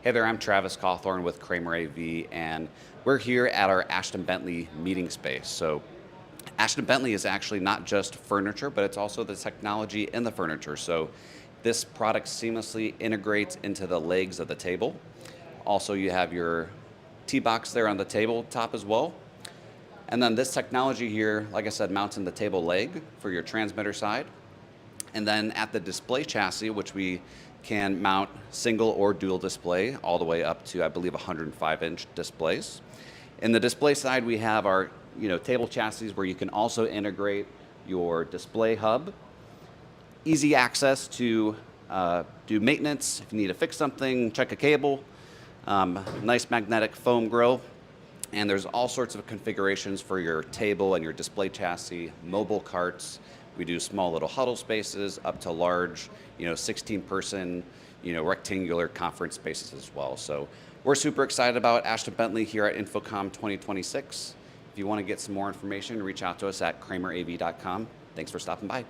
Hey there, I'm Travis Cawthorn with Kramer rAVe, and we're here at our Ashton Bentley meeting space. So Ashton Bentley is actually not just furniture, but it's also the technology in the furniture. So this product seamlessly integrates into the legs of the table. Also, you have your tee box there on the tabletop as well. And then this technology here, like I said, mounts in the table leg for your transmitter side. And then at the display chassis, which we can mount single or dual display all the way up to, I believe, 105-inch displays. In the display side, we have our table chassis where you can also integrate your display hub, easy access to do maintenance if you need to fix something, check a cable, nice magnetic foam grill. And there's all sorts of configurations for your table and your display chassis, mobile carts. We do small little huddle spaces up to large, 16-person, rectangular conference spaces as well. So we're super excited about Ashton Bentley here at InfoComm 2026. If you want to get some more information, reach out to us at kramerAV.com. Thanks for stopping by.